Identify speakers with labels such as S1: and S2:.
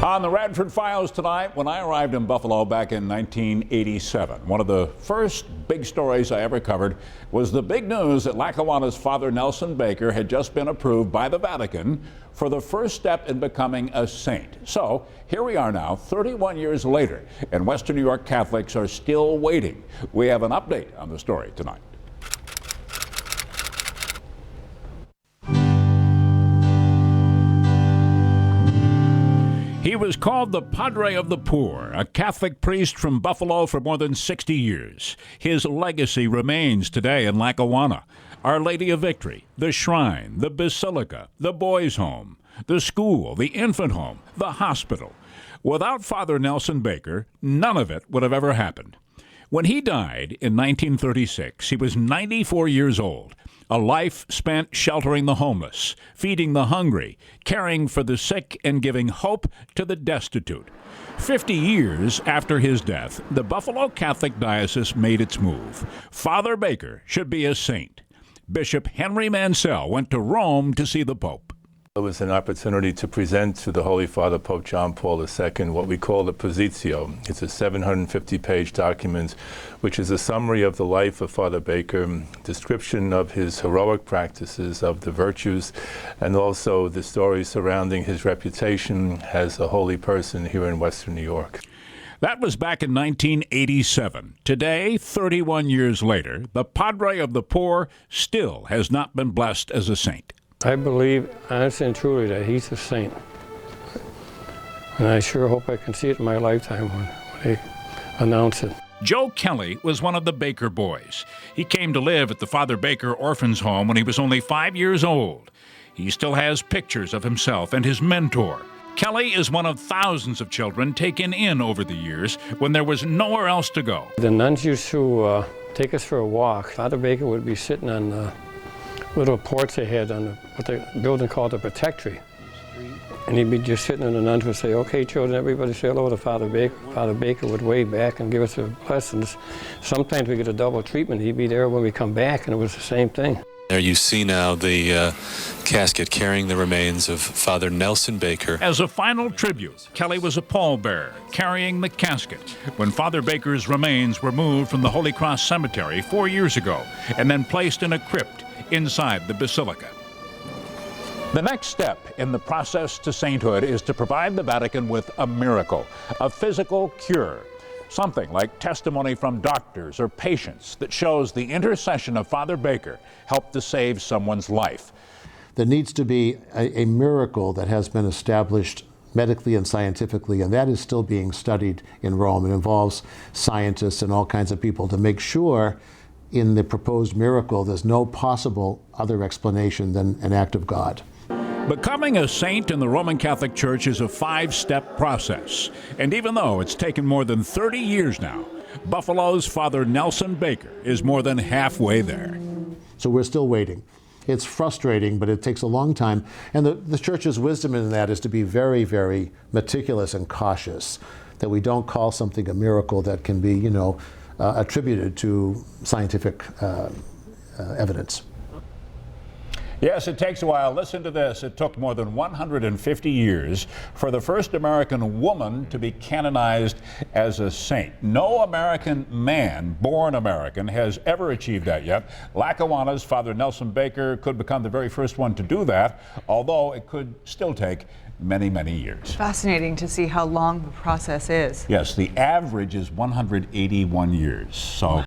S1: On the Radford Files tonight, when I arrived in Buffalo back in 1987, one of the first big stories I ever covered was the big news that Lackawanna's Father Nelson Baker had just been approved by the Vatican for the first step in becoming a saint. So here we are now, 31 years later, and Western New York Catholics are still waiting. We have an update on the story tonight. He was called the Padre of the Poor, a Catholic priest from Buffalo for more than 60 years. His legacy remains today in Lackawanna. Our Lady of Victory, the shrine, the basilica, the boys' home, the school, the infant home, the hospital. Without Father Nelson Baker, none of it would have ever happened. When he died in 1936, he was 94 years old. A life spent sheltering the homeless, feeding the hungry, caring for the sick, and giving hope to the destitute. 50 years after his death, the Buffalo Catholic Diocese made its move. Father Baker should be a saint. Bishop Henry Mansell went to Rome to see the Pope.
S2: It was an opportunity to present to the Holy Father, Pope John Paul II, what we call the Positio. It's a 750-page document, which is a summary of the life of Father Baker, description of his heroic practices, of the virtues, and also the stories surrounding his reputation as a holy person here in Western New York.
S1: That was back in 1987. Today, 31 years later, the Padre of the Poor still has not been blessed as a saint.
S3: I believe, honestly and truly, that he's a saint. And I sure hope I can see it in my lifetime when they announce it.
S1: Joe Kelly was one of the Baker boys. He came to live at the Father Baker Orphans Home when he was only 5 years old. He still has pictures of himself and his mentor. Kelly is one of thousands of children taken in over the years when there was nowhere else to go.
S3: The nuns used to take us for a walk. Father Baker would be sitting on the little porch they had on what the building called the Protectory. And he'd be just sitting, and the nuns would say, "Okay, children, everybody say hello to Father Baker." Father Baker would wave back and give us the blessings. Sometimes we get a double treatment. He'd be there when we come back, and it was the same thing.
S4: There you see now the casket carrying the remains of Father Nelson Baker.
S1: As a final tribute, Kelly was a pallbearer carrying the casket when Father Baker's remains were moved from the Holy Cross Cemetery 4 years ago and then placed in a crypt inside the basilica. The next step in the process to sainthood is to provide the Vatican with a miracle, a physical cure. Something like testimony from doctors or patients that shows the intercession of Father Baker helped to save someone's life.
S5: There needs to be a miracle that has been established medically and scientifically, and that is still being studied in Rome. It involves scientists and all kinds of people to make sure in the proposed miracle there's no possible other explanation than an act of God.
S1: Becoming a saint in the Roman Catholic Church is a 5-step process. And even though it's taken more than 30 years now, Buffalo's Father Nelson Baker is more than halfway there.
S5: So we're still waiting. It's frustrating, but it takes a long time. And the Church's wisdom in that is to be very, very meticulous and cautious, that we don't call something a miracle that can be, attributed to scientific evidence.
S1: Yes, it takes a while. Listen to this. It took more than 150 years for the first American woman to be canonized as a saint. No American man, born American, has ever achieved that yet. Lackawanna's Father Nelson Baker could become the very first one to do that, although it could still take many, many years.
S6: Fascinating to see how long the process is.
S1: Yes, the average is 181 years. So.